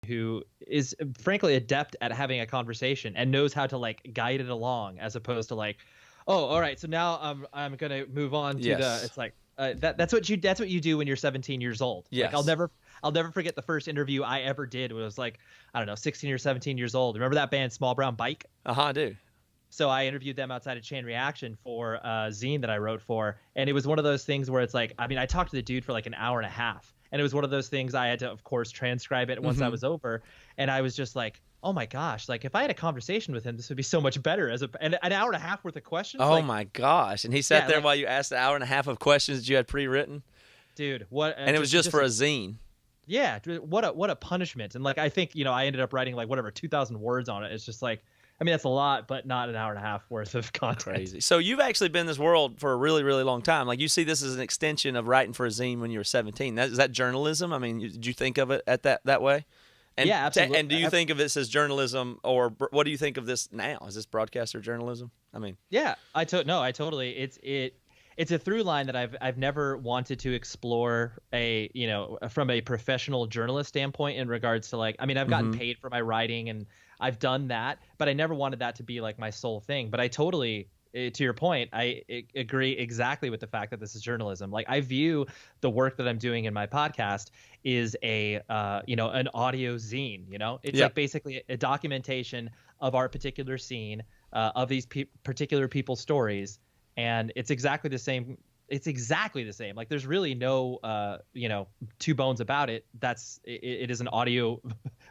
who is frankly adept at having a conversation and knows how to like guide it along, as opposed to like, oh, all right, so now I'm gonna move on to the. It's like that's what you do when you're 17 years old. Yes. Like I'll never forget the first interview I ever did. It was like, I don't know, 16 or 17 years old. Remember that band Small Brown Bike? I do. So I interviewed them outside of Chain Reaction for a zine that I wrote for, and it was one of those things where it's like, I mean, I talked to the dude for like an hour and a half, and it was one of those things I had to, of course, transcribe it once I was over, and I was just like, oh my gosh, like if I had a conversation with him, this would be so much better. And an hour and a half worth of questions. Oh like, my gosh! And he sat there while you asked the hour and a half of questions that you had pre-written. Dude, what? And it was just for a zine. Yeah, what a punishment. And like I think I ended up writing like whatever 2,000 words on it. It's just like, I mean, that's a lot, but not an hour and a half worth of content. Crazy. So you've actually been in this world for a really, really long time. Like you see this as an extension of writing for a zine when you were 17. Is that journalism? I mean, did you think of it at that way? And, yeah, absolutely. And do you think of this as journalism, or what do you think of this now? Is this broadcaster journalism? I mean, yeah, I totally. It's a through line that I've never wanted to explore from a professional journalist standpoint in regards to like, I mean, I've gotten paid for my writing and I've done that, but I never wanted that to be like my sole thing. But I totally, to your point, I agree exactly with the fact that this is journalism. Like I view the work that I'm doing in my podcast is an audio zine. It's like basically a documentation of our particular scene, of these particular people's stories. And it's exactly the same. Like there's really no, two bones about it. It is an audio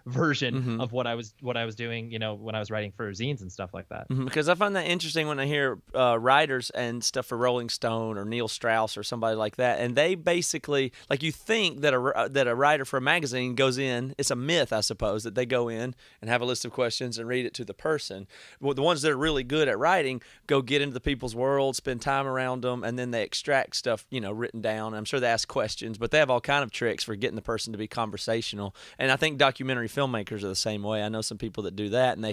version of what I was doing, when I was writing for zines and stuff like that. Because I find that interesting when I hear writers and stuff for Rolling Stone or Neil Strauss or somebody like that, and they basically, like, you think that a writer for a magazine goes in. It's a myth, I suppose, that they go in and have a list of questions and read it to the person. Well, the ones that are really good at writing go get into the people's world, spend time around them, and then they extract stuff, written down. I'm sure they ask questions, but they have all kind of tricks for getting the person to be conversational. And I think documentary filmmakers are the same way. I know some people that do that, and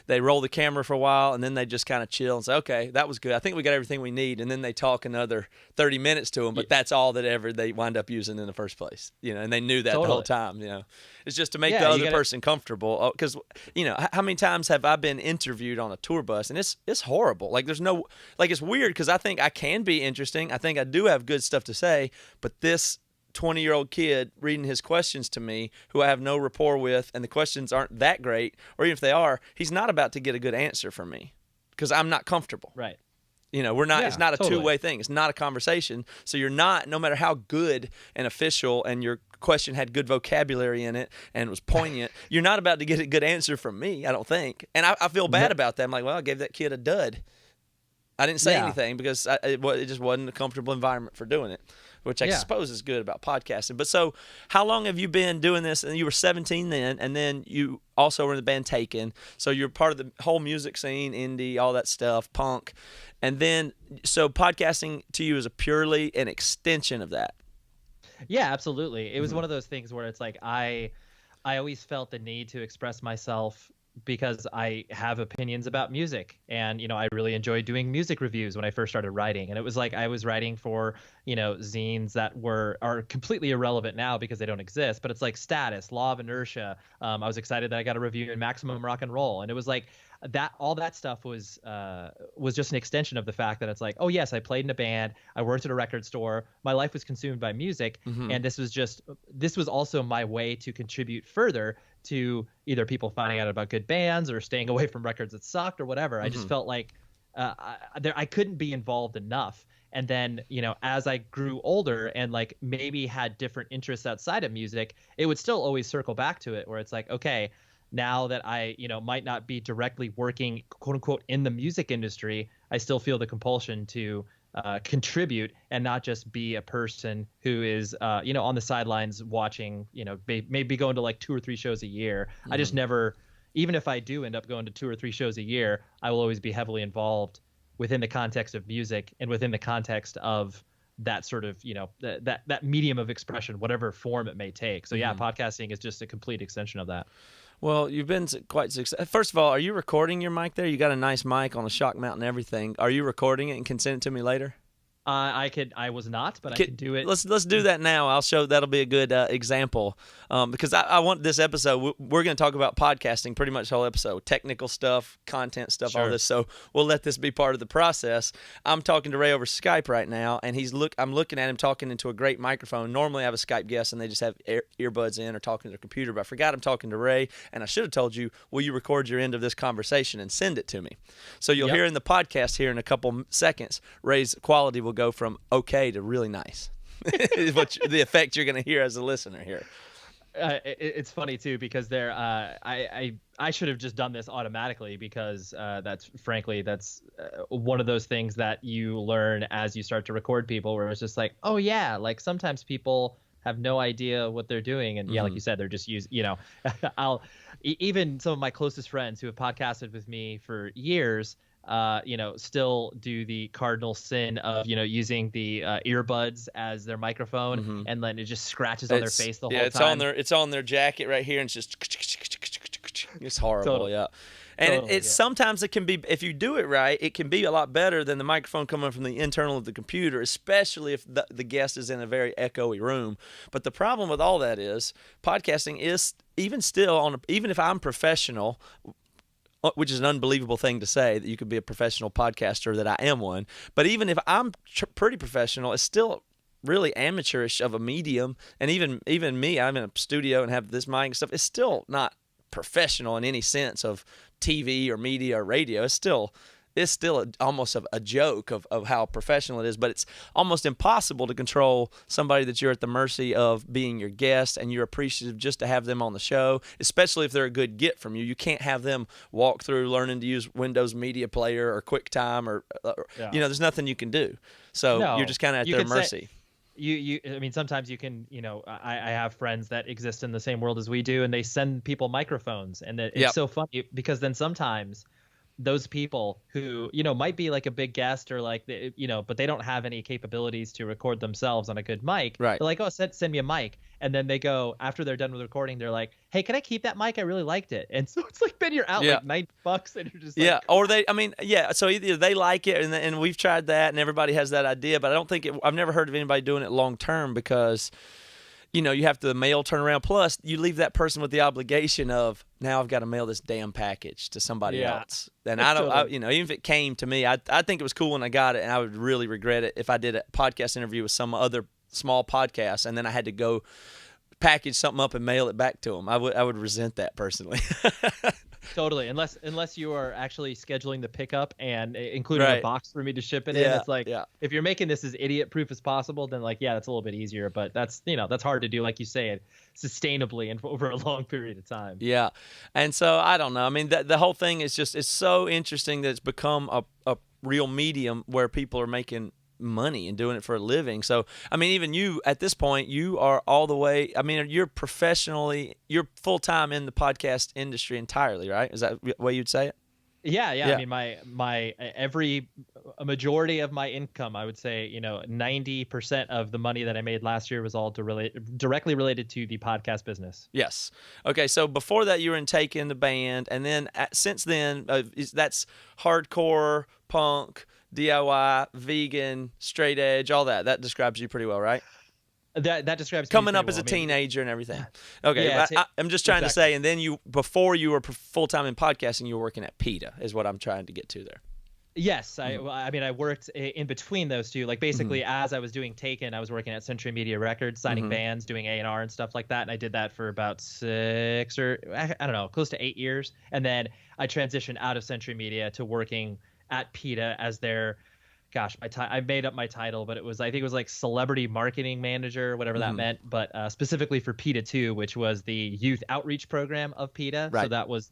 they roll the camera for a while, and then they just kind of chill and say, okay, that was good. I think we got everything we need. And then they talk another 30 minutes to them, but that's all that ever they wind up using in the first place, and they knew that the whole time, It's just to make the other person comfortable. Because, how many times have I been interviewed on a tour bus, and it's horrible. Like it's weird because I think I can be interesting. I think I do have good stuff to say, but this 20-year-old kid reading his questions to me who I have no rapport with, and the questions aren't that great, or even if they are, he's not about to get a good answer from me because I'm not comfortable. Right. We're not. It's not a two-way thing. It's not a conversation. So you're not, no matter how good and official and your question had good vocabulary in it and was poignant, you're not about to get a good answer from me, I don't think. And I feel bad about that. I'm like, well, I gave that kid a dud. I didn't say anything because it just wasn't a comfortable environment for doing it, which I suppose is good about podcasting. But so how long have you been doing this? And you were 17 then, and then you also were in the band Taken. So you're part of the whole music scene, indie, all that stuff, punk. And then, so podcasting to you is purely an extension of that. Yeah, absolutely. It was one of those things where it's like I always felt the need to express myself because I have opinions about music, and I really enjoyed doing music reviews when I first started writing, and it was like I was writing for zines that are completely irrelevant now because they don't exist, but it's like Status, Law of Inertia. I was excited that I got a review in Maximum Rock and Roll, and it was like that all that stuff was just an extension of the fact that it's like, oh yes, I played in a band, I worked at a record store, my life was consumed by music, and this was also my way to contribute further to either people finding out about good bands or staying away from records that sucked or whatever. I just felt like I couldn't be involved enough. And then, as I grew older and like maybe had different interests outside of music, it would still always circle back to it where it's like, okay, now that I, might not be directly working, quote unquote, in the music industry, I still feel the compulsion to contribute and not just be a person who is, on the sidelines watching, maybe going to like 2 or 3 shows a year. I just never, even if I do end up going to 2 or 3 shows a year, I will always be heavily involved within the context of music and within the context of that sort of, that medium of expression, whatever form it may take. So yeah, podcasting is just a complete extension of that. Well, you've been quite successful. First of all, are you recording your mic there? You got a nice mic on a shock mount and everything. Are you recording it and can send it to me later? I was not, but I could do it. Let's do that now. I'll show. That'll be a good example, because I want this episode. We're going to talk about podcasting pretty much the whole episode, technical stuff, content stuff, all this. So we'll let this be part of the process. I'm talking to Ray over Skype right now, and I'm looking at him talking into a great microphone. Normally I have a Skype guest and they just have earbuds in or talking to their computer, but I forgot I'm talking to Ray, and I should have told you, will you record your end of this conversation and send it to me? So you'll hear in the podcast here in a couple seconds, Ray's quality will go from okay to really nice. Is what the effect you're going to hear as a listener here. It's funny too, because I should have just done this automatically, because that's one of those things that you learn as you start to record people, where it's just like, oh yeah, like sometimes people have no idea what they're doing, and like you said, they're just even some of my closest friends who have podcasted with me for years, still do the cardinal sin of, using the earbuds as their microphone, and then it just scratches on their face the whole time. It's on their jacket right here, and it's just, it's horrible. Totally. Yeah. And sometimes it can be, if you do it right, it can be a lot better than the microphone coming from the internal of the computer, especially if the guest is in a very echoey room. But the problem with all that is podcasting is, even if I'm professional, which is an unbelievable thing to say, that you could be a professional podcaster, that I am one. But even if I'm pretty professional, it's still really amateurish of a medium. And even me, I'm in a studio and have this mic and stuff. It's still not professional in any sense of TV or media or radio. It's still almost a joke of how professional it is, but it's almost impossible to control somebody that you're at the mercy of being your guest, and you're appreciative just to have them on the show, especially if they're a good get from you. You can't have them walk through learning to use Windows Media Player or QuickTime or there's nothing you can do. So you're just kind of at their mercy. I mean, sometimes you can, I have friends that exist in the same world as we do, and they send people microphones, and it's so funny, because then sometimes those people who, might be like a big guest, or like, but they don't have any capabilities to record themselves on a good mic. Right. They're like, oh, send me a mic. And then they go, after they're done with recording, they're like, hey, can I keep that mic? I really liked it. And so it's like, Ben, you're out like $9, and you're just like, or so either they like it, and we've tried that, and everybody has that idea, but I don't think I've never heard of anybody doing it long term, because you have to mail turnaround. Plus, you leave that person with the obligation of, now I've got to mail this damn package to somebody else. And even if it came to me, I think it was cool when I got it, and I would really regret it if I did a podcast interview with some other small podcast, and then I had to go package something up and mail it back to them. I would resent that personally. Totally, unless you are actually scheduling the pickup and including a box for me to ship it in. It's like, if you're making this as idiot-proof as possible, then that's a little bit easier. But that's hard to do, like you say, sustainably and over a long period of time. Yeah, and so I don't know. I mean, the whole thing is just, it's so interesting that it's become a real medium where people are making money and doing it for a living. So, I mean, even you at this point, you are all the way, I mean, you're full-time in the podcast industry entirely, right? Is that the way you'd say it? Yeah. I mean, a majority of my income, I would say, 90% of the money that I made last year was all directly related to the podcast business. Yes. Okay. So before that, you were in Taken, the band, and then since then, that's hardcore, punk, DIY, vegan, straight edge, all that. That describes you pretty well, right? That describes coming up as a teenager and everything. Okay, I'm just trying to say, and then before you were full-time in podcasting, you were working at PETA, is what I'm trying to get to there. Yes, I worked in between those two. Like, basically, as I was doing Taken, I was working at Century Media Records, signing bands, doing A&R and stuff like that. And I did that for about 6 or, I don't know, close to 8 years. And then I transitioned out of Century Media to working at PETA as their, I made up my title, but I think it was like celebrity marketing manager, whatever that meant, but specifically for PETA 2, which was the youth outreach program of PETA. Right. So that was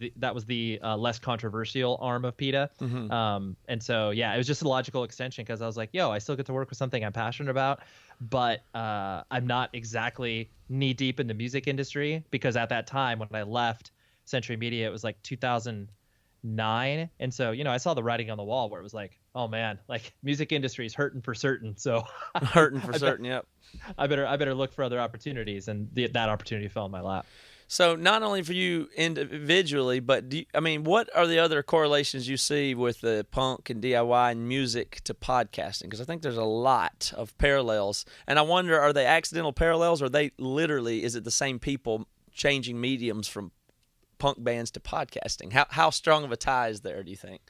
the less controversial arm of PETA. And so, it was just a logical extension, because I was like, I still get to work with something I'm passionate about, but I'm not exactly knee deep in the music industry, because at that time when I left Century Media, it was like 2009. And so, I saw the writing on the wall where it was like, oh man, like, music industry is hurting for certain. So hurting for certain. Yep. I better look for other opportunities. And that opportunity fell in my lap. So not only for you individually, but what are the other correlations you see with the punk and DIY and music to podcasting? Because I think there's a lot of parallels, and I wonder, are they accidental parallels, or are they literally, is it the same people changing mediums from punk bands to podcasting? How strong of a tie is there, do you think?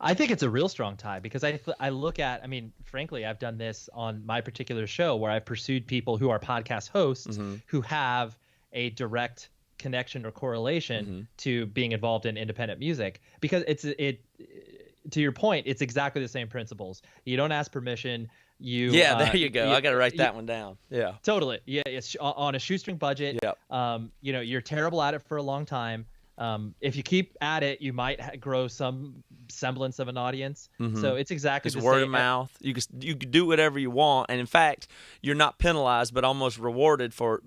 I think it's a real strong tie because I look at, frankly, I've done this on my particular show where I've pursued people who are podcast hosts who have a direct connection or correlation to being involved in independent music, because to your point, it's exactly the same principles. You don't ask permission. There you go. I got to write that one down. Yeah, totally. Yeah, it's on a shoestring budget. Yep. You're terrible at it for a long time. If you keep at it, you might grow some semblance of an audience. So it's exactly the word same. of mouth. You can do whatever you want, and in fact, you're not penalized, but almost rewarded for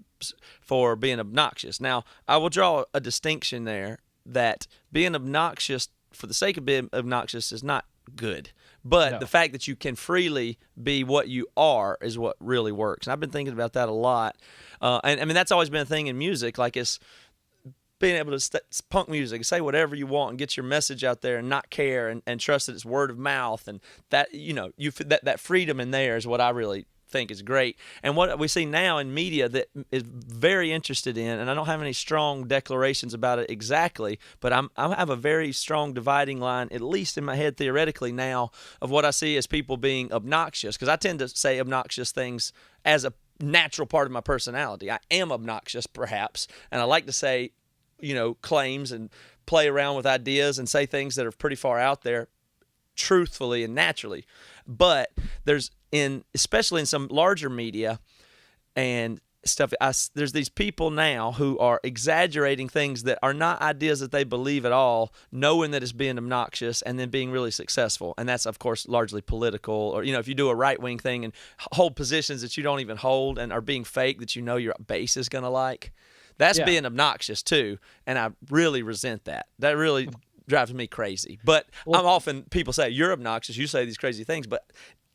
being obnoxious. Now, I will draw a distinction there that being obnoxious for the sake of being obnoxious is not good. But the fact that you can freely be what you are is what really works. And I've been thinking about that a lot. And that's always been a thing in music. Like, it's being able to punk music, say whatever you want and get your message out there and not care and trust that it's word of mouth. And that, that freedom in there is what I really think is great. And what we see now in media that is very interested in, and I don't have any strong declarations about it exactly, but I have a very strong dividing line, at least in my head theoretically now, of what I see as people being obnoxious, because I tend to say obnoxious things as a natural part of my personality. I am obnoxious, perhaps, and I like to say, claims and play around with ideas and say things that are pretty far out there truthfully and naturally. But especially in some larger media and stuff, there's these people now who are exaggerating things that are not ideas that they believe at all, knowing that it's being obnoxious and then being really successful. And that's, of course, largely political. Or, if you do a right-wing thing and hold positions that you don't even hold and are being fake that your base is going to like, that's being obnoxious too. And I really resent that. That really drives me crazy. But people say, you're obnoxious, you say these crazy things, but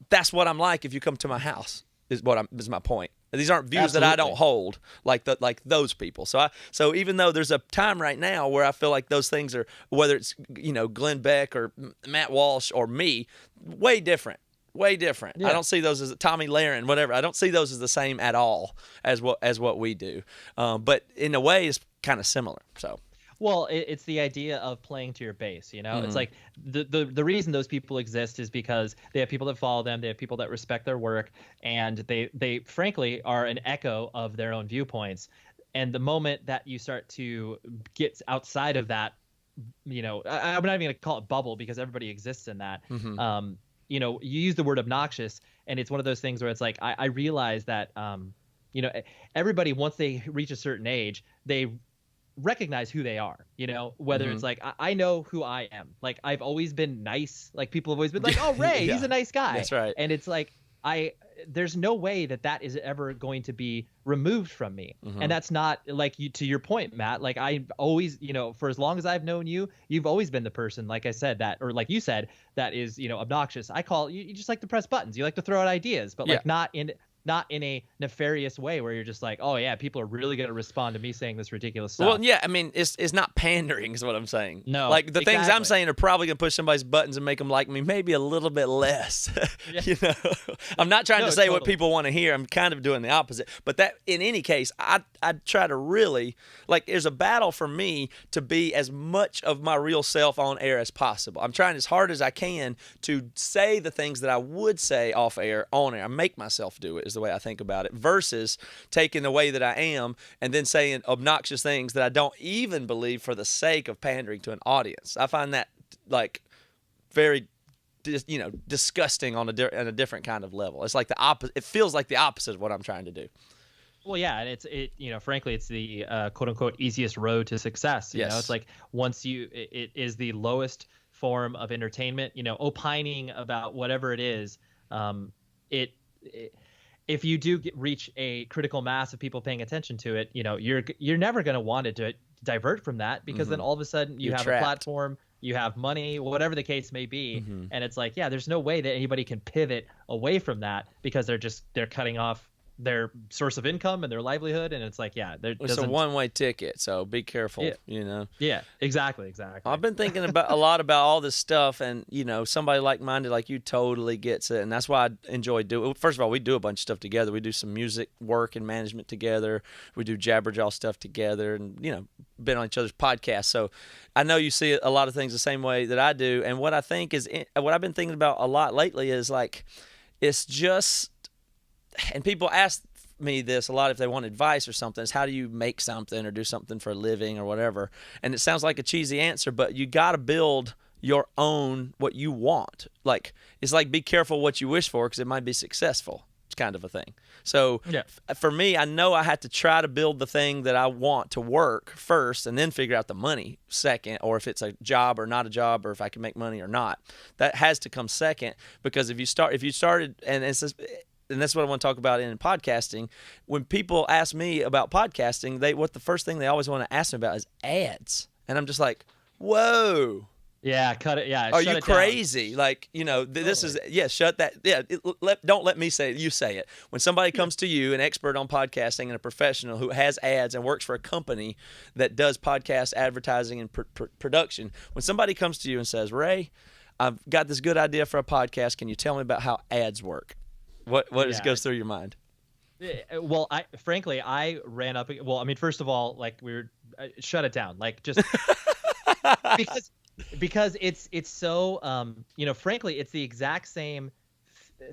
that's what I'm like if you come to my house, is my point. These aren't views that I don't hold like those people. So even though there's a time right now where I feel like those things are, whether it's Glenn Beck or Matt Walsh or me, way different. Way different. Yeah. I don't see those as Tommy Lahren, whatever. I don't see those as the same at all as what we do. But in a way, it's kind of similar. So. Well, it's the idea of playing to your base. It's like the reason those people exist is because they have people that follow them, they have people that respect their work, and they frankly are an echo of their own viewpoints. And the moment that you start to get outside of that, I'm not even going to call it bubble because everybody exists in that. You use the word obnoxious, and it's one of those things where it's like I realize that everybody, once they reach a certain age, they recognize who they are, whether it's like I know who I am. Like, I've always been nice. Like, people have always been like, oh, Ray, he's a nice guy. That's right. And it's like there's no way that is ever going to be removed from me. And that's not, like, to your point, Matt, like, I always, for as long as I've known you, you've always been the person, like I said, that, or like you said, that is, obnoxious. I call you just like to press buttons. You like to throw out ideas, but like not in a nefarious way where you're just like, oh yeah, people are really going to respond to me saying this ridiculous stuff. Well, yeah, it's not pandering is what I'm saying. No, like the things I'm saying are probably going to push somebody's buttons and make them like me maybe a little bit less. I'm not trying to say what people want to hear. I'm kind of doing the opposite. But that, in any case, I try to really, like, there's a battle for me to be as much of my real self on air as possible. I'm trying as hard as I can to say the things that I would say off air on air. I make myself do it, is the way I think about it, versus taking the way that I am and then saying obnoxious things that I don't even believe for the sake of pandering to an audience. I find that, like, very disgusting on a different kind of level. It's like the opposite. It feels like the opposite of what I'm trying to do. Well, yeah, and frankly, it's the quote unquote easiest road to success. It's like once it is the lowest form of entertainment. Opining about whatever it is, if you do reach a critical mass of people paying attention to it, you're never going to want it to divert from that, because then all of a sudden you're have trapped. A platform, you have money, whatever the case may be, and it's like, there's no way that anybody can pivot away from that, because they're cutting off their source of income and their livelihood, and it's like, yeah, there It's a doesn't. one-way ticket, so be careful. Yeah. Yeah, exactly. I've been thinking about a lot about all this stuff, and somebody like-minded like you totally gets it, and that's why I enjoy doing. First of all, we do a bunch of stuff together. We do some music work and management together. We do Jabberjaw stuff together, and been on each other's podcasts. So I know you see a lot of things the same way that I do. And what I think is what I've been thinking about a lot lately is like it's just, and people ask me this a lot if they want advice or something, is how do you make something or do something for a living or whatever. And it sounds like a cheesy answer, but you got to build your own what you want. Like it's like be careful what you wish for because it might be successful. It's kind of a thing. So for me, I know I have to try to build the thing that I want to work first and then figure out the money second, or if it's a job or not a job, or if I can make money or not. That has to come second, because if you started, and it's just, and that's what I want to talk about in podcasting. When people ask me about podcasting, the first thing they always want to ask me about is ads. And I'm just like, whoa. Yeah, cut it. Yeah, are you crazy? Like, this is shut that. Yeah, don't let me say it. You say it. When somebody comes to you, an expert on podcasting and a professional who has ads and works for a company that does podcast advertising and production, when somebody comes to you and says, "Ray, I've got this good idea for a podcast. Can you tell me about how ads work?" What goes through your mind? Well, frankly, I ran up. Well, I mean, first of all, like shut it down. Like just because it's so frankly, it's the exact same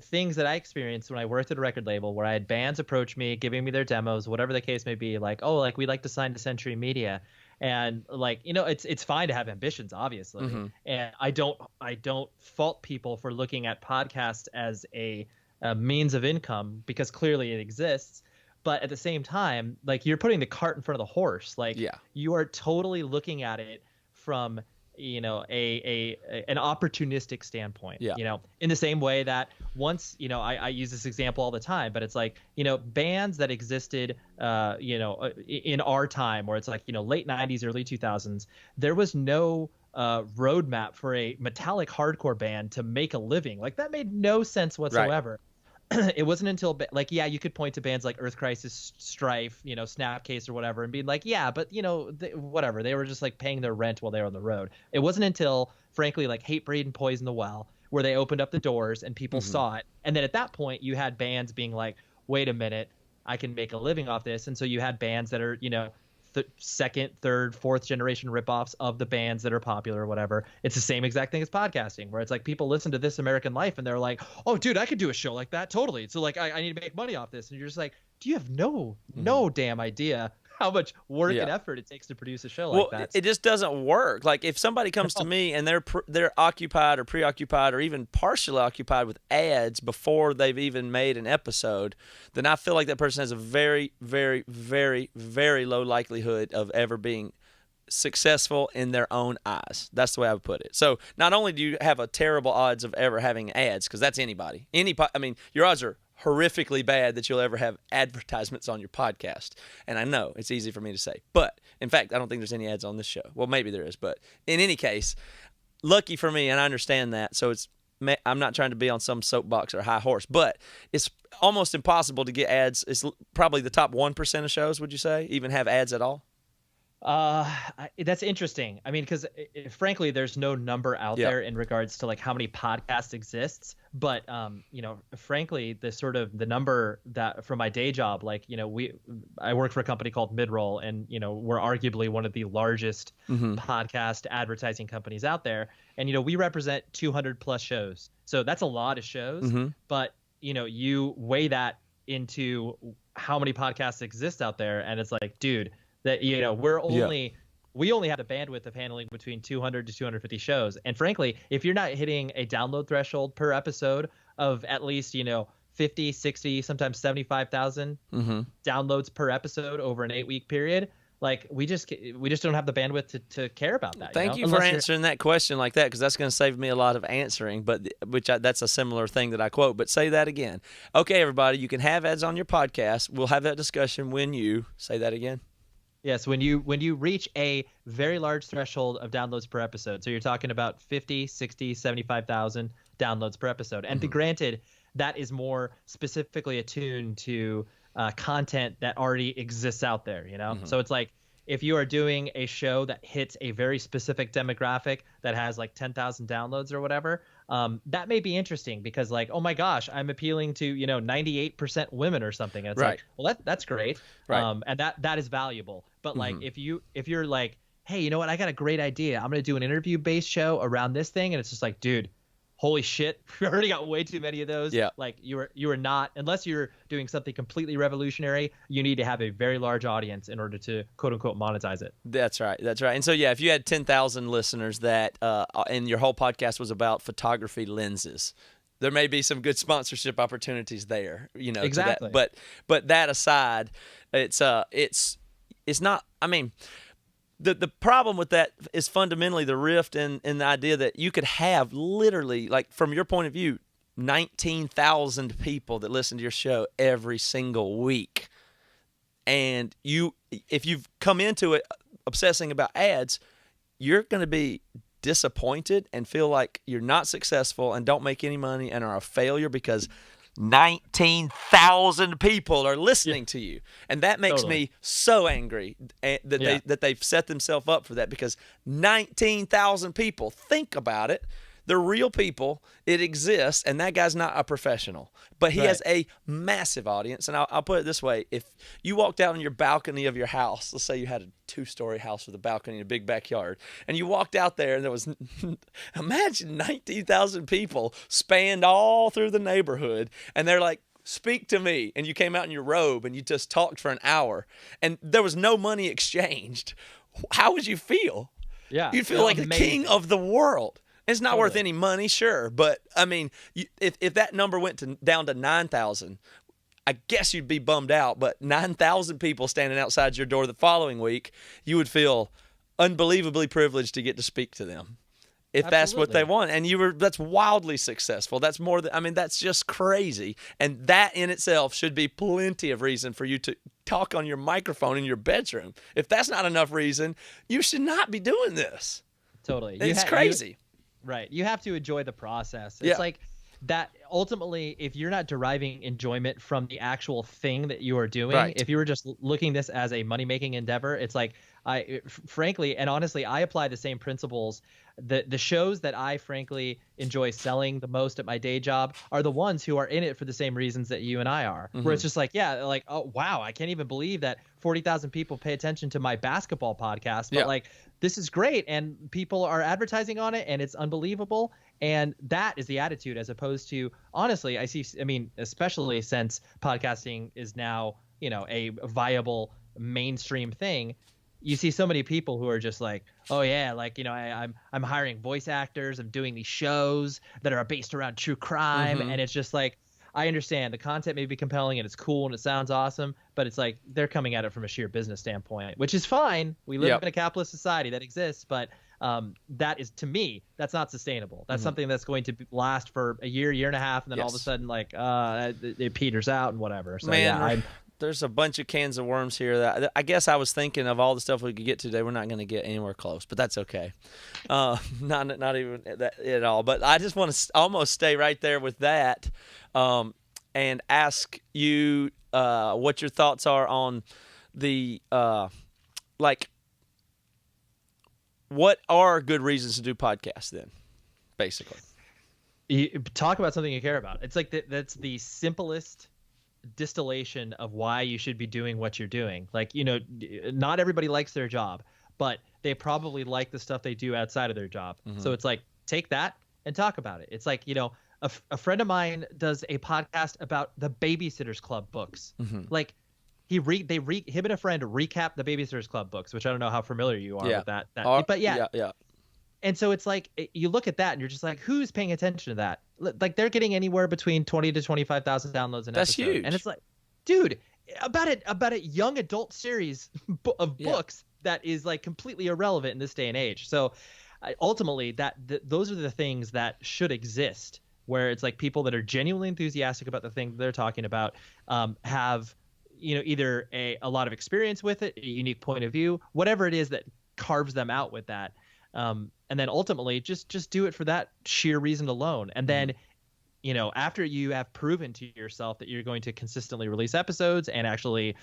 things that I experienced when I worked at a record label, where I had bands approach me, giving me their demos, whatever the case may be, like, oh, like we'd like to sign to Century Media. And like, it's fine to have ambitions, obviously. Mm-hmm. And I don't fault people for looking at podcasts as a means of income, because clearly it exists. But at the same time, like, you're putting the cart in front of the horse. Like, you are totally looking at it from an opportunistic standpoint. In the same way that once, I use this example all the time, but it's like, bands that existed in our time, where it's like, late 90s, early 2000s, there was no roadmap for a metallic hardcore band to make a living. Like, that made no sense whatsoever. Right. It wasn't until you could point to bands like Earth Crisis, Strife, Snapcase or whatever, and be like, but whatever, they were just like paying their rent while they were on the road. It wasn't until, frankly, like Hatebreed and Poison the Well, where they opened up the doors and people saw it. And then at that point, you had bands being like, wait a minute, I can make a living off this. And so you had bands that are, second, third, fourth generation ripoffs of the bands that are popular or whatever. It's the same exact thing as podcasting, where it's like people listen to This American Life and they're like, oh, dude, I could do a show like that. Totally. So like, I need to make money off this. And you're just like, do you have no damn idea how much work and effort it takes to produce a show like that? It just doesn't work. Like, if somebody comes to me and they're occupied or preoccupied or even partially occupied with ads before they've even made an episode, then I feel like that person has a very, very, very, very low likelihood of ever being successful in their own eyes. That's the way I would put it. So not only do you have a terrible odds of ever having ads, because that's anybody. Your odds are horrifically bad that you'll ever have advertisements on your podcast. And I know it's easy for me to say, but in fact, I don't think there's any ads on this show. Well, maybe there is, but in any case, lucky for me, and I understand that. So I'm not trying to be on some soapbox or high horse, but it's almost impossible to get ads. It's probably the top 1% of shows, would you say, even have ads at all? That's interesting. I mean, because frankly, there's no number out there in regards to like how many podcasts exists. But frankly, the number that from my day job, like, I work for a company called Midroll, and we're arguably one of the largest podcast advertising companies out there. And we represent 200 plus shows, so that's a lot of shows. But you weigh that into how many podcasts exist out there, and it's like, dude, that we only have the bandwidth of handling between 200 to 250 shows. And frankly, if you're not hitting a download threshold per episode of at least 50, 60, sometimes 75,000 downloads per episode over an 8-week period, like we just don't have the bandwidth to care about that. Thank you for answering that question like that, because that's going to save me a lot of answering. But that's a similar thing that I quote. But say that again. Okay, everybody, you can have ads on your podcast. We'll have that discussion when you say that again. Yes, when you reach a very large threshold of downloads per episode. So you're talking about 50, 60, 75,000 downloads per episode. And granted, that is more specifically attuned to content that already exists out there, you know? So it's like, if you are doing a show that hits a very specific demographic that has like 10,000 downloads or whatever, that may be interesting because like, oh my gosh, I'm appealing to, 98% women or something. And it's Right. like, well, that's great. Right. And that is valuable. But like, if you're like, hey, you know what? I got a great idea. I'm going to do an interview based show around this thing. And it's just like, dude, holy shit, we already got way too many of those. Yeah. Like you are not, unless you're doing something completely revolutionary, you need to have a very large audience in order to quote unquote monetize it. That's right. That's right. And so, yeah, if you had 10,000 listeners that, and your whole podcast was about photography lenses, there may be some good sponsorship opportunities there, Exactly. To that. But that aside, it's not, I mean, the problem with that is fundamentally the rift in the idea that you could have literally, like from your point of view, 19,000 people that listen to your show every single week. And if you've come into it obsessing about ads, you're going to be disappointed and feel like you're not successful and don't make any money and are a failure because 19,000 people are listening to you. And that makes me so angry that they've set themselves up for that, because 19,000 people, think about it. They're real people. It exists, and that guy's not a professional. But he has a massive audience. And I'll put it this way. If you walked out on your balcony of your house, let's say you had a 2-story house with a balcony and a big backyard, and you walked out there and there was, imagine 19,000 people spanned all through the neighborhood, and they're like, speak to me. And you came out in your robe and you just talked for an hour, and there was no money exchanged. How would you feel? Yeah. You'd feel like the king of the world. It's not worth any money, sure, but I mean, if that number went down to 9,000, I guess you'd be bummed out. But 9,000 people standing outside your door the following week, you would feel unbelievably privileged to get to speak to them, if that's what they want. And that's wildly successful. That's that's just crazy. And that in itself should be plenty of reason for you to talk on your microphone in your bedroom. If that's not enough reason, you should not be doing this. Totally. It's crazy. Right. You have to enjoy the process. It's like that. Ultimately, if you're not deriving enjoyment from the actual thing that you are doing, if you were just looking this as a money-making endeavor, it's like, frankly and honestly, I apply the same principles. The shows that I frankly enjoy selling the most at my day job are the ones who are in it for the same reasons that you and I are, where it's just like, like, oh, wow, I can't even believe that 40,000 people pay attention to my basketball podcast. But like, this is great. And people are advertising on it and it's unbelievable. And that is the attitude, as opposed to, honestly, especially since podcasting is now, a viable mainstream thing. You see so many people who are just like, oh yeah, like, I'm hiring voice actors. I'm doing these shows that are based around true crime. And it's just like, I understand the content may be compelling and it's cool and it sounds awesome, but it's like they're coming at it from a sheer business standpoint, which is fine. We live in a capitalist society that exists, but that is, to me, that's not sustainable. That's something that's going to last for a year and a half, and then all of a sudden, like, it peters out and whatever. So there's a bunch of cans of worms here that I guess I was thinking of all the stuff we could get today. We're not going to get anywhere close, but that's okay. Not even that at all. But I just want to almost stay right there with that, and ask you what your thoughts are on the what are good reasons to do podcasts then, basically. You talk about something you care about. It's like that's the simplest distillation of why you should be doing what you're doing. Like, not everybody likes their job, but they probably like the stuff they do outside of their job. So it's like, take that and talk about it. It's like, a friend of mine does a podcast about the Babysitter's Club books. Like, him and a friend recap the Babysitter's Club books, which I don't know how familiar you are with that. But yeah. And so it's like, you look at that and you're just like, who's paying attention to that? Like, they're getting anywhere between 20 to 25,000 downloads an episode. That's huge. And it's like, dude, about a young adult series of books that is like completely irrelevant in this day and age. So ultimately, those are the things that should exist, where it's like people that are genuinely enthusiastic about the thing that they're talking about, have, either a lot of experience with it, a unique point of view, whatever it is that carves them out with that. And then ultimately just do it for that sheer reason alone. And then after you have proven to yourself that you're going to consistently release episodes and actually,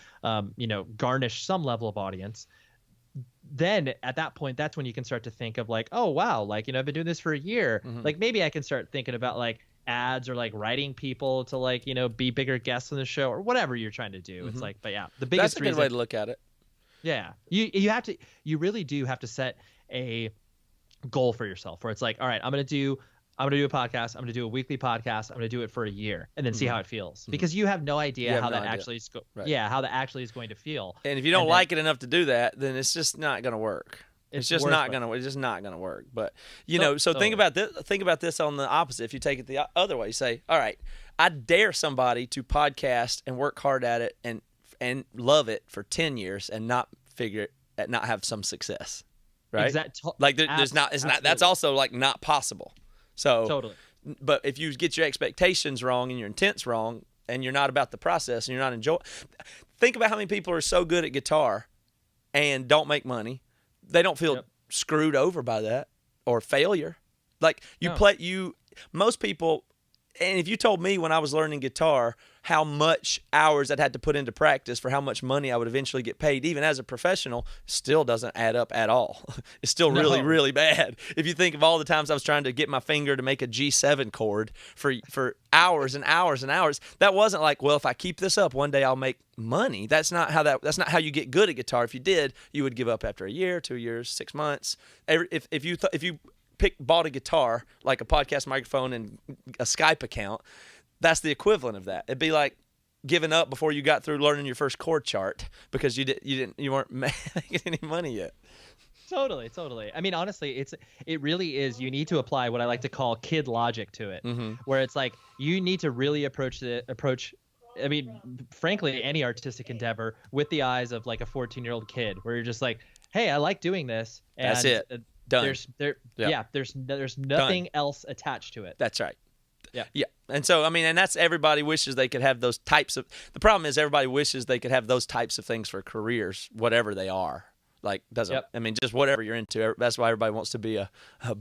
garnish some level of audience, then at that point, that's when you can start to think of like, oh, wow, like, I've been doing this for a year. Like maybe I can start thinking about like ads or like writing people to like, be bigger guests on the show or whatever you're trying to do. It's like, but yeah, the biggest That's a good way to look at it. Yeah. You really do have to set a goal for yourself where it's like, all right, I'm going to do a podcast. I'm going to do a weekly podcast. I'm going to do it for a year and then see how it feels, because you have no idea how that actually is how that actually is going to feel. And if you don't like it enough to do that, then it's just not going to work. It's just not going to work. But think about this on the opposite. If you take it the other way, say, all right, I dare somebody to podcast and work hard at it and love it for 10 years and not have some success. Right? That's also like not possible. So totally. But if you get your expectations wrong and your intent's wrong and you're not about the process and you're not enjoying, think about how many people are so good at guitar and don't make money. They don't feel screwed over by that or failure. Like most people, and if you told me when I was learning guitar how much hours I'd had to put into practice for how much money I would eventually get paid, even as a professional, still doesn't add up at all. It's still really, really bad. If you think of all the times I was trying to get my finger to make a G7 chord for hours and hours and hours, that wasn't like, well, if I keep this up, one day I'll make money. That's not how you get good at guitar. If you did, you would give up after a year, 2 years, 6 months. If you bought a guitar, like a podcast microphone and a Skype account, that's the equivalent of that. It'd be like giving up before you got through learning your first chord chart because you weren't making any money yet. Totally. I mean, honestly, it really is. You need to apply what I like to call kid logic to it, where it's like you need to really approach. I mean, frankly, any artistic endeavor with the eyes of like a 14-year-old kid, where you're just like, hey, I like doing this. And that's it. Done. There's nothing else attached to it. That's right. Yeah. And so, I mean, and that's everybody wishes they could have those types of. The problem is everybody wishes they could have those types of things for careers, whatever they are. Like, I mean, just whatever you're into. That's why everybody wants to be a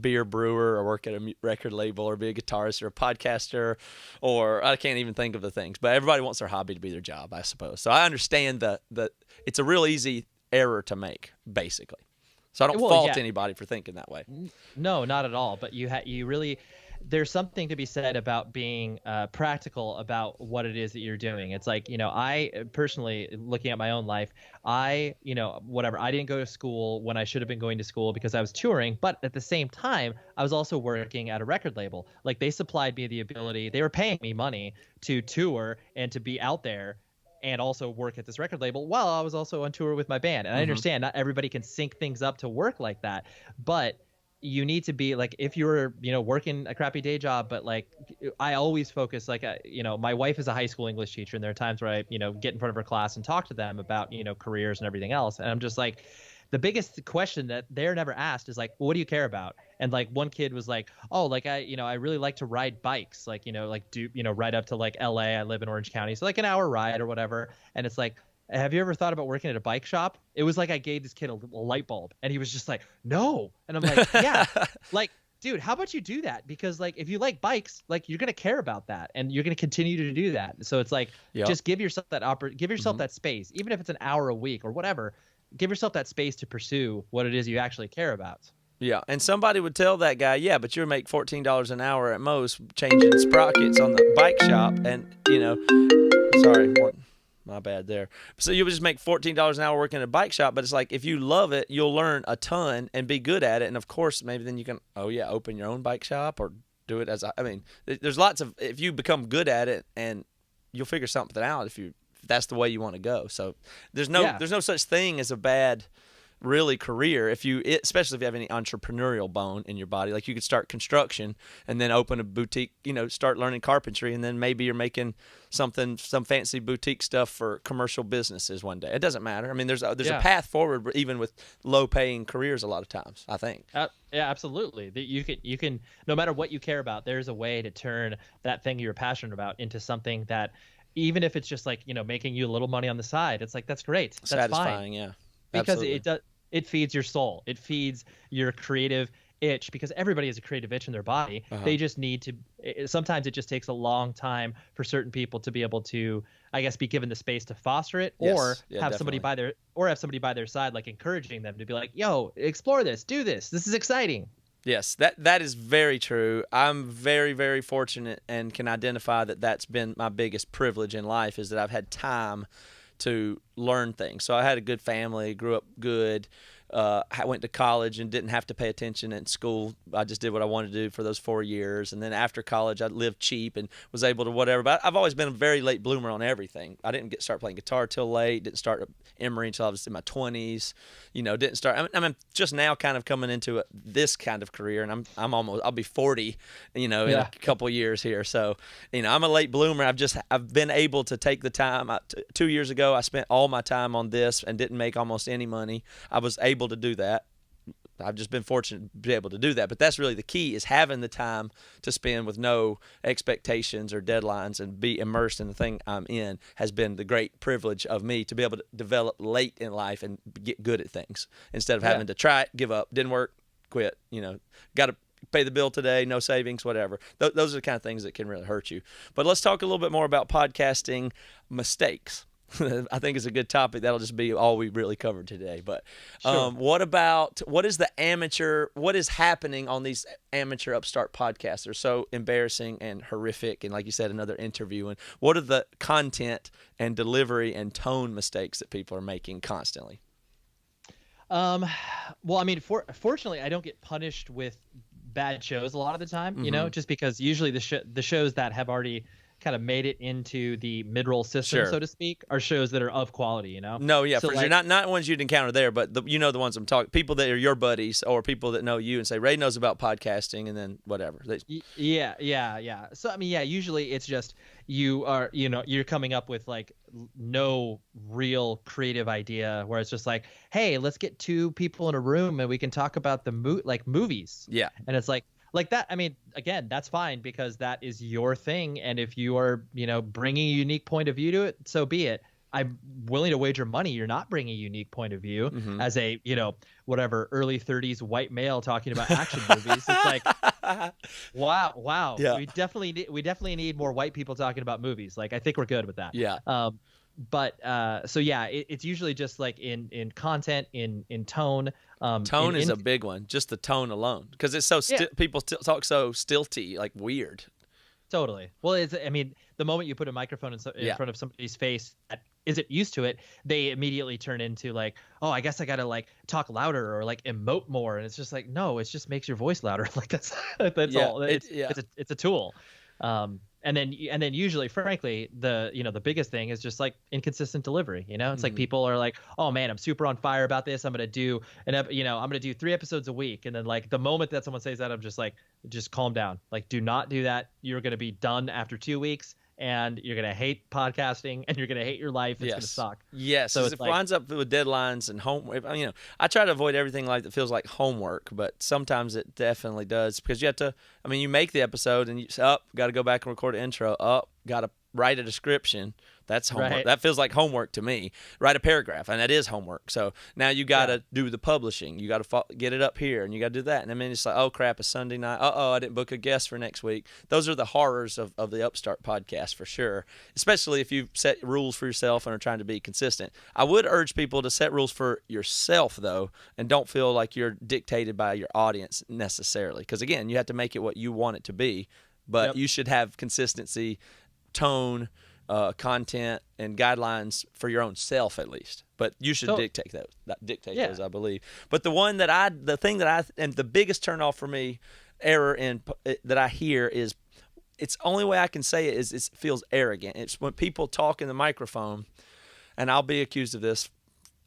beer brewer or work at a record label or be a guitarist or a podcaster, or I can't even think of the things. But everybody wants their hobby to be their job, I suppose. So I understand that it's a real easy error to make, basically. So I don't fault anybody for thinking that way. No, not at all. But you really, there's something to be said about being practical about what it is that you're doing. It's like, I personally, looking at my own life, I didn't go to school when I should have been going to school because I was touring. But at the same time, I was also working at a record label. Like they supplied me the ability, they were paying me money to tour and to be out there and also work at this record label while I was also on tour with my band. And I understand not everybody can sync things up to work like that, but you need to be like, if you're, working a crappy day job, but like, I always focus, like, my wife is a high school English teacher, and there are times where I, get in front of her class and talk to them about, careers and everything else. And I'm just like, the biggest question that they're never asked is like, well, what do you care about? And like one kid was like, oh, like I really like to ride bikes, like, ride up to like LA. I live in Orange County. So like an hour ride or whatever. And it's like, have you ever thought about working at a bike shop? It was like I gave this kid a light bulb and he was just like, no. And I'm like, yeah, like, dude, how about you do that? Because like, if you like bikes, like you're going to care about that and you're going to continue to do that. So it's like, just give yourself that that space, even if it's an hour a week or whatever. Give yourself that space to pursue what it is you actually care about. Yeah, and somebody would tell that guy, yeah, but you would make $14 an hour at most changing sprockets on the bike shop, and, sorry, my bad there. So you would just make $14 an hour working at a bike shop, but it's like if you love it, you'll learn a ton and be good at it, and of course, maybe then you can, open your own bike shop or do it there's lots of, if you become good at it, and you'll figure something out if that's the way you want to go. So there's no such thing as a bad really career especially if you have any entrepreneurial bone in your body. Like you could start construction and then open a boutique, start learning carpentry, and then maybe you're making some fancy boutique stuff for commercial businesses one day. It doesn't matter. I mean, there's a path forward even with low paying careers a lot of times, I think. Yeah, absolutely. You can no matter what you care about, there's a way to turn that thing you're passionate about into something that, even if it's just like, making you a little money on the side, it's like, that's great. That's satisfying, fine. yeah. Because Absolutely. it feeds your soul. It feeds your creative itch, because everybody has a creative itch in their body. They just need to, sometimes it just takes a long time for certain people to be able to, I guess, be given the space to foster it, or have somebody by their side, like encouraging them to be like, yo, explore this, do this. This is exciting. Yes, that is very true. I'm very, very fortunate and can identify that that's been my biggest privilege in life, is that I've had time to learn things. So I had a good family, grew up good. I went to college and didn't have to pay attention in school. I just did what I wanted to do for those 4 years. And then after college, I lived cheap and was able to whatever. But I've always been a very late bloomer on everything. I didn't start playing guitar till late. Didn't start at Emory until I was in my 20s. Didn't start. I'm just now kind of coming into this kind of career, and I'll be 40, in a couple years here. So, I'm a late bloomer. I've been able to take the time. 2 years ago, I spent all my time on this and didn't make almost any money. I was able to do that. I've just been fortunate to be able to do that. But that's really the key, is having the time to spend with no expectations or deadlines and be immersed in the thing I'm in has been the great privilege of me to be able to develop late in life and get good at things instead of having to try it, give up, didn't work, quit, got to pay the bill today, no savings, whatever. Those are the kind of things that can really hurt you. But let's talk a little bit more about podcasting mistakes. I think it's a good topic. That'll just be all we really covered today. But what is happening on these amateur upstart podcasts? They're so embarrassing and horrific, and like you said, another interview. And what are the content and delivery and tone mistakes that people are making constantly? Well, I mean, fortunately, I don't get punished with bad shows a lot of the time, just because usually the shows that have already kind of made it into the mid-roll system, so to speak, are shows that are of quality, No, yeah, so for sure. Not ones you'd encounter there, but the ones I'm talking, people that are your buddies or people that know you and say, Ray knows about podcasting, and then whatever. Yeah. So, I mean, usually it's just you're coming up with like no real creative idea, where it's just like, hey, let's get two people in a room and we can talk about the movies. Yeah. And it's like that. I mean, again, that's fine, because that is your thing. And if you are, bringing a unique point of view to it, so be it. I'm willing to wager money you're not bringing a unique point of view as a, whatever, early 30s white male talking about action movies. It's like, wow. Yeah. We definitely need more white people talking about movies. Like, I think we're good with that. Yeah. It's usually just like in content, in tone. Tone is a big one, just the tone alone, because it's so people talk so stilty, like weird. Totally. Well, the moment you put a microphone in front of somebody's face that isn't used to it, they immediately turn into like, oh, I guess I gotta like talk louder or like emote more, and it's just like, no, it just makes your voice louder. Like that's all. It's a tool. And then usually, frankly, the biggest thing is just like inconsistent delivery. It's like people are like, oh man, I'm super on fire about this. I'm gonna do I'm gonna do 3 episodes a week, and then like the moment that someone says that, I'm just like, just calm down. Like, do not do that. You're gonna be done after 2 weeks, and you're gonna hate podcasting, and you're gonna hate your life. It's gonna suck. Yes, so it winds up with deadlines and homework. I try to avoid everything like that feels like homework, but sometimes it definitely does, because you have to. You make the episode and you say, got to go back and record an intro. Got to write a description. That's homework. Right. That feels like homework to me. Write a paragraph, and that is homework. So now you got to do the publishing. You got to get it up here, and you got to do that. And it's like, oh crap, it's Sunday night. I didn't book a guest for next week. Those are the horrors of the Upstart podcast for sure. Especially if you set rules for yourself and are trying to be consistent. I would urge people to set rules for yourself though, and don't feel like you're dictated by your audience necessarily. Because again, you have to make it what you want it to be, but you should have consistency, tone, content, and guidelines for your own self at least. But you should dictate those, I believe. But the thing that and the biggest turnoff for me, that I hear is, it's only way I can say it is it feels arrogant. It's when people talk in the microphone, and I'll be accused of this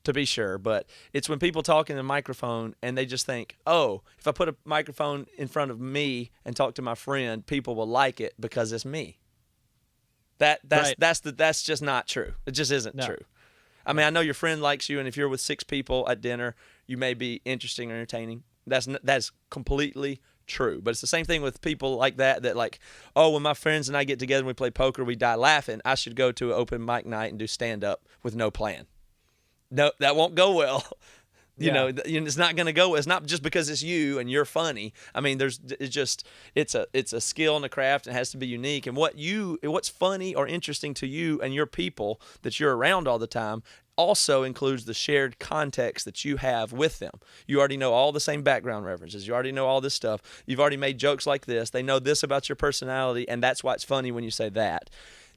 to be sure, but it's when people talk in the microphone and they just think, oh, if I put a microphone in front of me and talk to my friend, people will like it because it's me. That's just not true. It just isn't true. I know your friend likes you, and if you're with 6 people at dinner, you may be interesting or entertaining. That's completely true. But it's the same thing with people like that like, oh, when my friends and I get together and we play poker, we die laughing. I should go to an open mic night and do stand up with no plan. No, that won't go well. You know, it's not going to go. It's not just because it's you and you're funny. I mean, it's a skill and a craft, and it has to be unique. And what's funny or interesting to you and your people that you're around all the time also includes the shared context that you have with them. You already know all the same background references. You already know all this stuff. You've already made jokes like this. They know this about your personality, and that's why it's funny when you say that.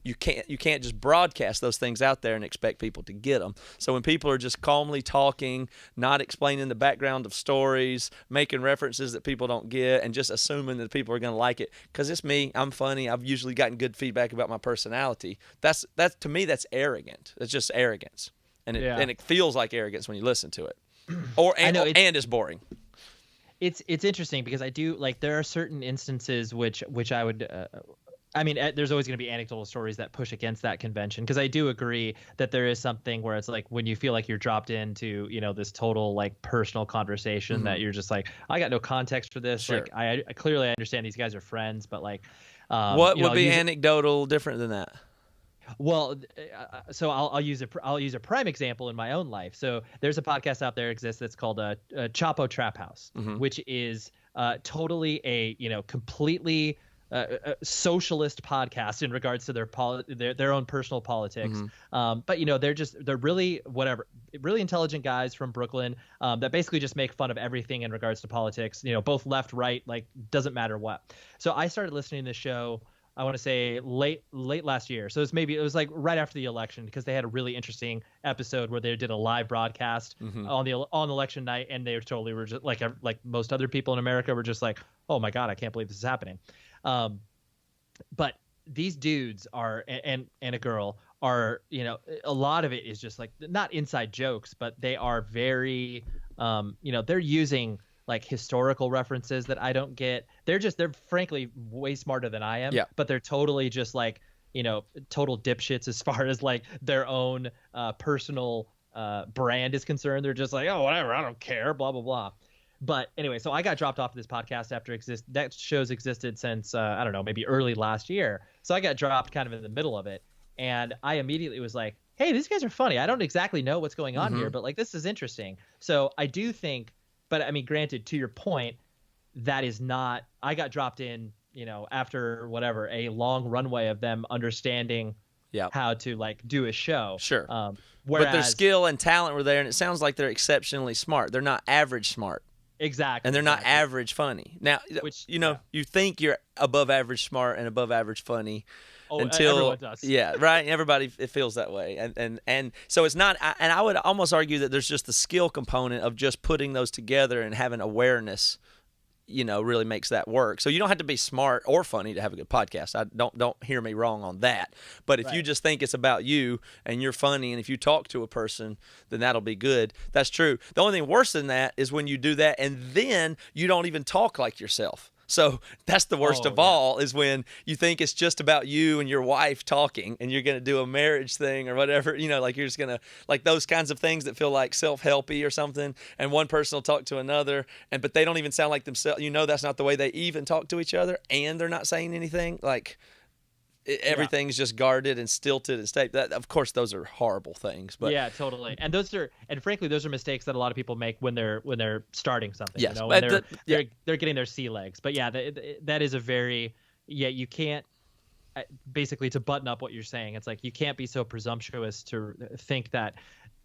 You can't just broadcast those things out there and expect people to get them. So when people are just calmly talking, not explaining the background of stories, making references that people don't get, and just assuming that people are going to like it because it's me, I'm funny, I've usually gotten good feedback about my personality. That's to me, that's arrogant. It's just arrogance, and it feels like arrogance when you listen to it, and it's boring. It's interesting because I do like there are certain instances which I would. I mean, there's always going to be anecdotal stories that push against that convention because I do agree that there is something where it's like when you feel like you're dropped into, this total like personal conversation that you're just like, I got no context for this. Sure. Like I clearly understand these guys are friends, but like, what would be anecdotal different than that? Well, so I'll use a prime example in my own life. So there's a podcast out there exists that's called Chapo Trap House, which is totally a completely socialist podcast in regards to their own personal politics. But they're really really intelligent guys from Brooklyn that basically just make fun of everything in regards to politics, both left, right, like doesn't matter what. So I started listening to this show, I want to say late last year. So it was like right after the election because they had a really interesting episode where they did a live broadcast on election night, and they totally were just like most other people in America were just like, oh my God, I can't believe this is happening. But these dudes are, and a girl are, a lot of it is just like not inside jokes, but they are very, they're using like historical references that I don't get. They're frankly way smarter than I am, but they're totally just like, total dipshits as far as like their own personal brand is concerned. They're just like, oh, whatever, I don't care, blah, blah, blah. But anyway, so I got dropped off of this podcast after that show's existed since, I don't know, maybe early last year. So I got dropped kind of in the middle of it. And I immediately was like, hey, these guys are funny. I don't exactly know what's going on here, but like, this is interesting. So I do think, but I mean, granted, to your point, that is not, I got dropped in, after whatever, a long runway of them understanding how to like do a show. Sure. But their skill and talent were there, and it sounds like they're exceptionally smart. They're not average smart. Exactly. And they're not average funny. Now, you think you're above average smart and above average funny. Until everyone does. Yeah, right. Everybody it feels that way, and so it's not. And I would almost argue that there's just the skill component of just putting those together and having awareness. Really makes that work. So you don't have to be smart or funny to have a good podcast. I don't hear me wrong on that. But if you just think it's about you and you're funny, and if you talk to a person, then that'll be good. That's true. The only thing worse than that is when you do that and then you don't even talk like yourself. So that's the worst of all, is when you think it's just about you and your wife talking and you're going to do a marriage thing or whatever, like you're just going to, like those kinds of things that feel like self-helpy or something, and one person will talk to another, but they don't even sound like themselves. That's not the way they even talk to each other, and they're not saying anything. Like everything's just guarded and stilted and staged. That, of course, those are horrible things. But yeah, totally. And frankly, those are mistakes that a lot of people make when they're starting something. Yes, when they're getting their sea legs. But yeah, that is a very you can't. Basically, to button up what you're saying, it's like you can't be so presumptuous to think that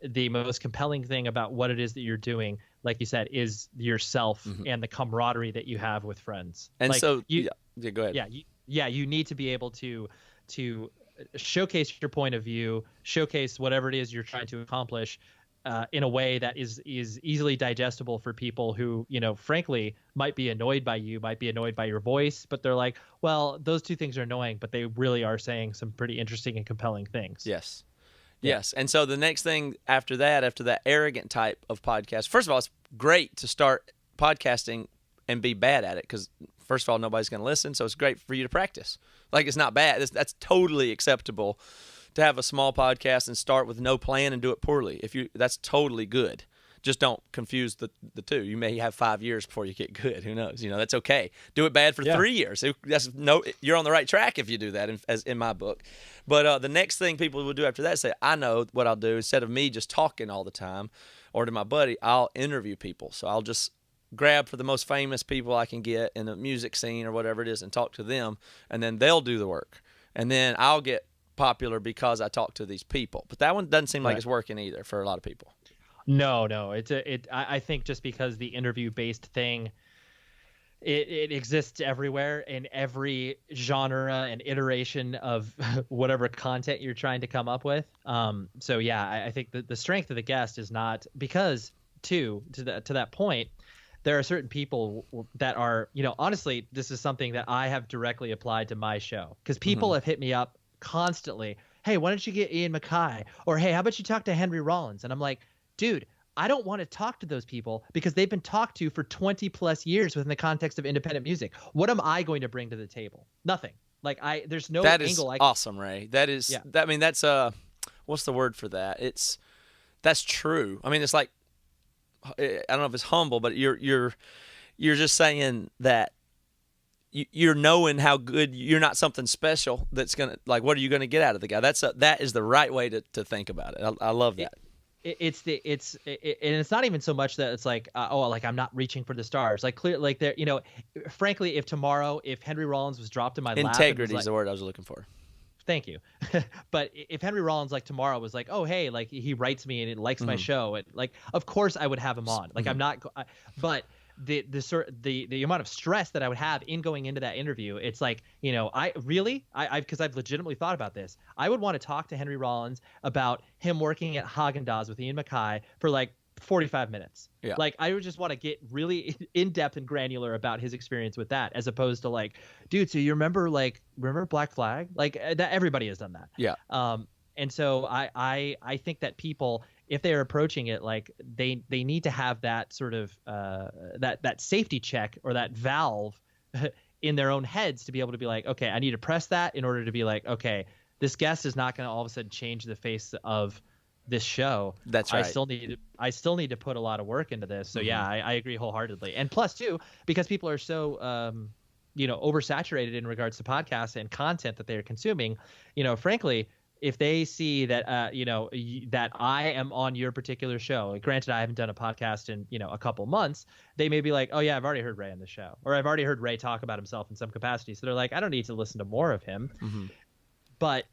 the most compelling thing about what it is that you're doing, like you said, is yourself and the camaraderie that you have with friends. And like, so, go ahead. You need to be able to showcase your point of view, showcase whatever it is you're trying to accomplish in a way that is easily digestible for people who, frankly, might be annoyed by you, might be annoyed by your voice, but they're like, well, those two things are annoying, but they really are saying some pretty interesting and compelling things. Yes. Yes. And so the next thing after that arrogant type of podcast, first of all, it's great to start podcasting and be bad at it because, first of all, nobody's going to listen, so it's great for you to practice. Like, it's not bad. That's totally acceptable to have a small podcast and start with no plan and do it poorly. That's totally good. Just don't confuse the two. You may have 5 years before you get good. Who knows? That's okay. Do it bad for 3 years. You're on the right track if you do that, as in my book. But the next thing people will do after that is say, I know what I'll do. Instead of me just talking all the time, or to my buddy, I'll interview people. So I'll just grab for the most famous people I can get in the music scene or whatever it is and talk to them, and then they'll do the work. And then I'll get popular because I talk to these people. But that one doesn't seem like it's working either for a lot of people. No. I think just because the interview-based thing, it exists everywhere in every genre and iteration of whatever content you're trying to come up with. So yeah, I think the strength of the guest is not because to that point, there are certain people that are, honestly, this is something that I have directly applied to my show because people have hit me up constantly. Hey, why don't you get Ian MacKaye? Or, hey, how about you talk to Henry Rollins? And I'm like, dude, I don't want to talk to those people because they've been talked to for 20 plus years within the context of independent music. What am I going to bring to the table? Nothing. Like there's no that angle. That is awesome, Ray. That is, I mean, that's what's the word for that? That's true. I mean, it's like, I don't know if it's humble, but you're just saying that you're knowing how good you're not something special that's gonna, like, what are you gonna get out of the guy? That is the right way to think about it. I love that. And it's not even so much that it's like like I'm not reaching for the stars. Like clear, like there, frankly, if Henry Rollins was dropped in my lap, integrity is the word I was looking for. Thank you. But if Henry Rollins like tomorrow was like, oh, hey, like he writes me and he likes my show, and like, of course I would have him on. Like I'm not, but the amount of stress that I would have in going into that interview, it's like, because I've legitimately thought about this. I would want to talk to Henry Rollins about him working at Haagen-Dazs with Ian MacKaye for like 45 minutes. Yeah. Like I would just want to get really in depth and granular about his experience with that, as opposed to like, dude, so you remember Black Flag? Like that, everybody has done that. Yeah. And so I think that people, if they're approaching it, like they need to have that sort of that safety check or that valve in their own heads to be able to be like, okay, I need to press that in order to be like, okay, this guest is not going to all of a sudden change the face of this show. That's right. I still need to put a lot of work into this. So yeah, I agree wholeheartedly. And plus too, because people are so oversaturated in regards to podcasts and content that they're consuming, frankly, if they see that that I am on your particular show, granted I haven't done a podcast in a couple months, they may be like, oh yeah, I've already heard Ray on the show, or I've already heard Ray talk about himself in some capacity, so they're like, I don't need to listen to more of him. But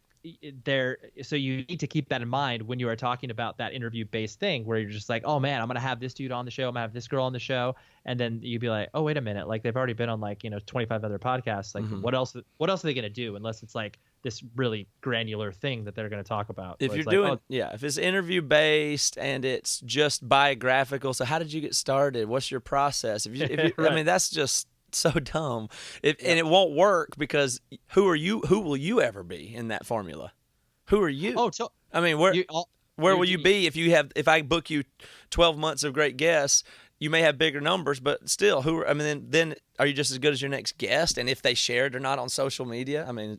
so you need to keep that in mind when you are talking about that interview-based thing where you're just like, oh man, I'm gonna have this dude on the show, I'm gonna have this girl on the show, and then you'd be like, oh wait a minute, like they've already been on like 25 other podcasts, like what else are they gonna do unless it's like this really granular thing that they're gonna talk about. If you're doing if it's interview-based and it's just biographical, so how did you get started? What's your process? If you right. I mean, that's just so dumb. And it won't work because who will you ever be in that formula? Who are you? I mean, where will you be if I book you 12 months of great guests? You may have bigger numbers, but still, then are you just as good as your next guest? And if they shared or not on social media, I mean,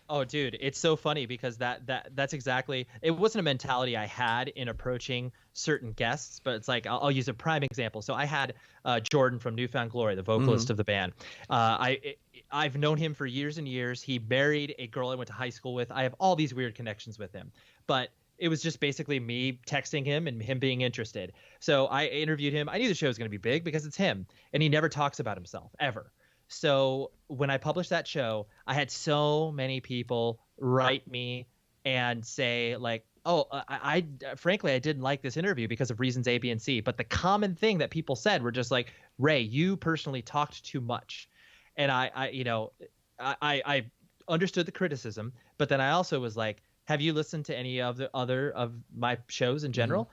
oh, dude, it's so funny because that's exactly, it wasn't a mentality I had in approaching certain guests, but it's like, I'll use a prime example. So I had Jordan from Newfound Glory, the vocalist of the band. I've known him for years and years. He married a girl I went to high school with. I have all these weird connections with him, but it was just basically me texting him and him being interested. So I interviewed him. I knew the show was going to be big because it's him, and he never talks about himself ever. So when I published that show, I had so many people write me and say like, oh, I frankly, I didn't like this interview because of reasons A, B, and C. But the common thing that people said were just like, Ray, you personally talked too much. And I understood the criticism, but then I also was like, have you listened to any of the other of my shows in general?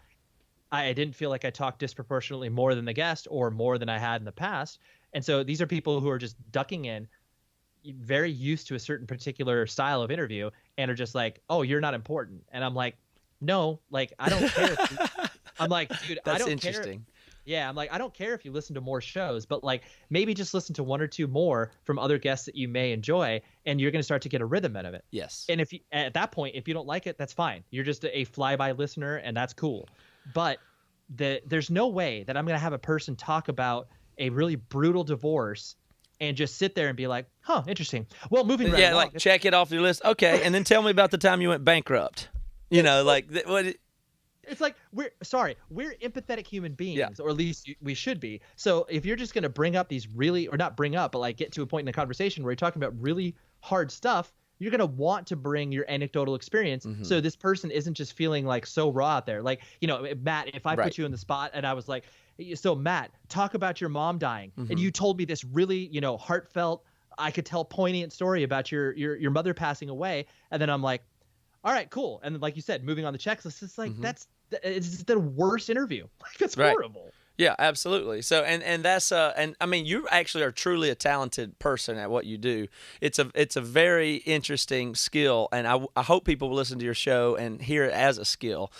I didn't feel like I talked disproportionately more than the guest or more than I had in the past. And so these are people who are just ducking in, very used to a certain particular style of interview, and are just like, oh, you're not important. And I'm like, no, like, I don't care. I'm like, dude, that's I don't interesting. care. Yeah, I'm like, I don't care if you listen to more shows, but like maybe just listen to one or two more from other guests that you may enjoy, and you're going to start to get a rhythm out of it. Yes. And if you, at that point, if you don't like it, that's fine. You're just a flyby listener, and that's cool. But there's no way that I'm going to have a person talk about a really brutal divorce and just sit there and be like, huh, interesting. Well, moving right along. Like check it off your list. Okay, and then tell me about the time you went bankrupt. You know, like what? It's like we're empathetic human beings, Yeah. or at least we should be. So if you're just going to bring up these really, or not bring up, but like get to a point in the conversation where you're talking about really hard stuff, you're going to want to bring your anecdotal experience. So this person isn't just feeling like so raw out there. Like, Matt, if I put you in the spot and I was like, so Matt, talk about your mom dying. And you told me this really, heartfelt, I could tell poignant story about your mother passing away. And then I'm like, all right, cool. And then, like you said, moving on the checklist, it's like, it's the worst interview. Like, it's horrible. Yeah, absolutely. So, and that's and I mean, you actually are truly a talented person at what you do. It's a very interesting skill, and I hope people will listen to your show and hear it as a skill,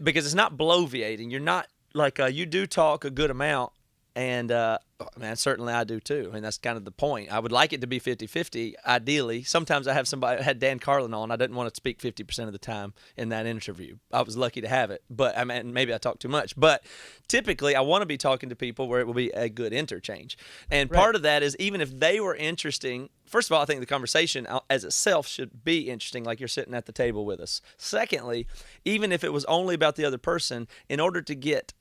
because it's not bloviating. You're not like you do talk a good amount. And, man, certainly I do too. And that's kind of the point. I would like it to be 50-50, ideally. Sometimes I had Dan Carlin on. I didn't want to speak 50% of the time in that interview. I was lucky to have it. But, I mean, maybe I talk too much. But typically I want to be talking to people where it will be a good interchange. And part of that is, even if they were interesting, first of all, I think the conversation as itself should be interesting, like you're sitting at the table with us. Secondly, even if it was only about the other person, in order to get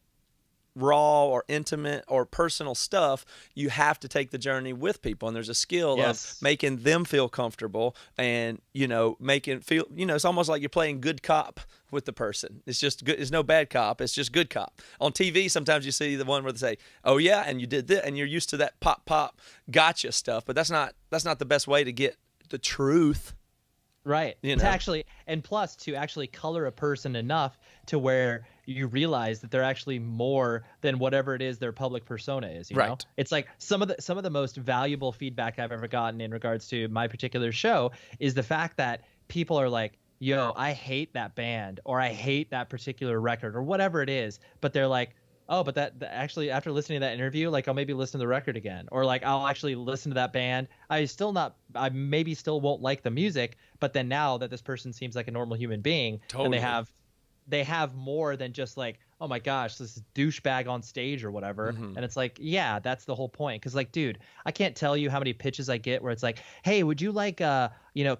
raw or intimate or personal stuff, you have to take the journey with people, and there's a skill of making them feel comfortable, and making feel, it's almost like you're playing good cop with the person. It's just good. It's no bad cop. It's just good cop. On TV, sometimes you see the one where they say, "Oh yeah," and you did this, and you're used to that pop gotcha stuff, but that's not the best way to get the truth. Right. To actually, and plus to actually color a person enough to where you realize that they're actually more than whatever it is their public persona is. You know? It's like some of the most valuable feedback I've ever gotten in regards to my particular show is the fact that people are like, yo, I hate that band, or I hate that particular record, or whatever it is. But they're like, oh, but that actually, after listening to that interview, like, I'll maybe listen to the record again, or like I'll actually listen to that band. I maybe still won't like the music, but then now that this person seems like a normal human being, and they have more than just like, oh my gosh, this douchebag on stage or whatever. And it's like, yeah, that's the whole point. Because like, dude, I can't tell you how many pitches I get where it's like, hey, would you like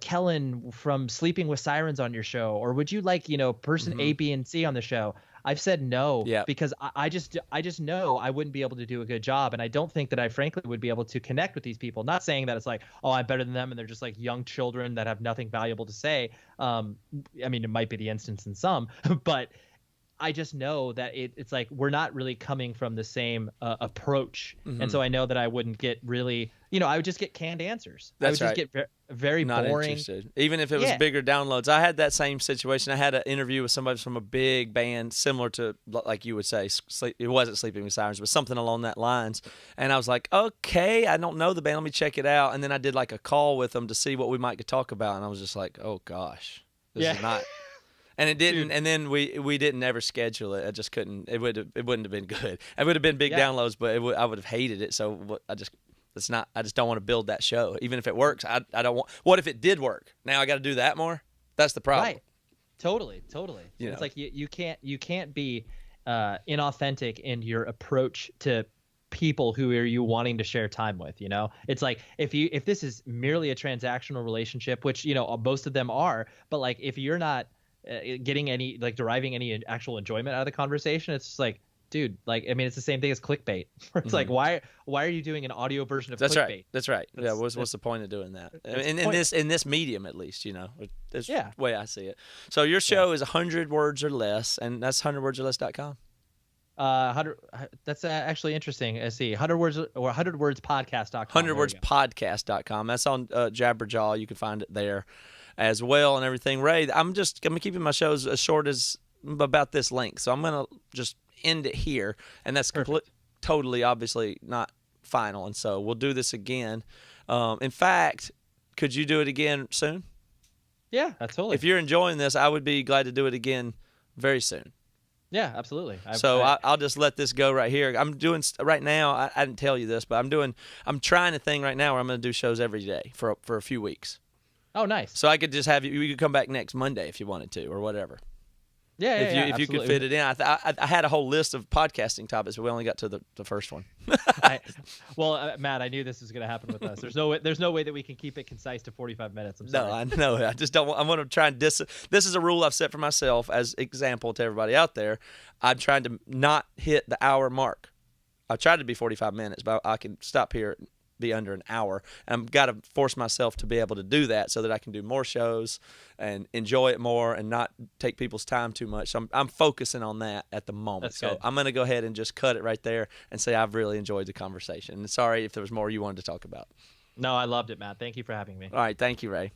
Kellen from Sleeping with Sirens on your show, or would you like person A, B, and C on the show? I've said no because I just know I wouldn't be able to do a good job, and I don't think that I frankly would be able to connect with these people. Not saying that it's like, oh, I'm better than them and they're just like young children that have nothing valuable to say. I mean, it might be the instance in some, but I just know that it's like we're not really coming from the same approach, and so I know that I wouldn't get really, I would just get canned ansers. I would just get very not boring. Interested. Even if it was bigger downloads. I had that same situation. I had an interview with somebody from a big band, similar to, like you would say, it wasn't Sleeping with Sirens, but something along that lines. And I was like, okay, I don't know the band. Let me check it out. And then I did like a call with them to see what we might talk about. And I was just like, oh gosh, this is not. And it didn't. Dude. And then we didn't ever schedule it. I just couldn't. It wouldn't have been good. It would have been big downloads, but I would have hated it. So I just don't want to build that show. Even if it works, I don't want. What if it did work? Now I got to do that more. That's the problem. Right. Totally. It's like you can't be inauthentic in your approach to people who are you wanting to share time with. It's like if this is merely a transactional relationship, which most of them are, but like if you're not getting any, like, deriving any actual enjoyment out of the conversation, it's just like, dude, like, I mean, it's the same thing as clickbait. It's like, why are you doing an audio version of clickbait? That's right. What's the point of doing that? In this medium, at least, that's the way I see it. So your show is 100 words or less, and that's 100wordsorless.com. 100. That's actually interesting. I see 100 words or 100wordspodcast.com. 100wordspodcast.com. That's on Jabberjaw. You can find it there as well and everything. Ray, I'm keeping my shows as short as about this length, so I'm gonna just end it here, and that's totally obviously not final, and so we'll do this again. In fact, could you do it again soon? Yeah, absolutely. If you're enjoying this, I would be glad to do it again very soon. Yeah, absolutely. I'll just let this go right here. I'm doing right now. I didn't tell you this, but I'm trying a thing right now where I'm going to do shows every day for a few weeks. Oh, nice. So I could just have you could come back next Monday if you wanted to, or whatever. Yeah, if yeah, you could absolutely. fit it in. I had a whole list of podcasting topics, but we only got to the first one. Matt, I knew this was going to happen with us. There's no way that we can keep it concise to 45 minutes. I'm sorry. No, I know. I just don't. I'm going to try and this is a rule I've set for myself as example to everybody out there. I'm trying to not hit the hour mark. I tried to be 45 minutes, but I can stop here. Be under an hour. I've got to force myself to be able to do that so that I can do more shows and enjoy it more and not take people's time too much. So I'm focusing on that at the moment. That's so good. I'm going to go ahead and just cut it right there and say I've really enjoyed the conversation. And sorry if there was more you wanted to talk about. No, I loved it, Matt. Thank you for having me. All right. Thank you, Ray.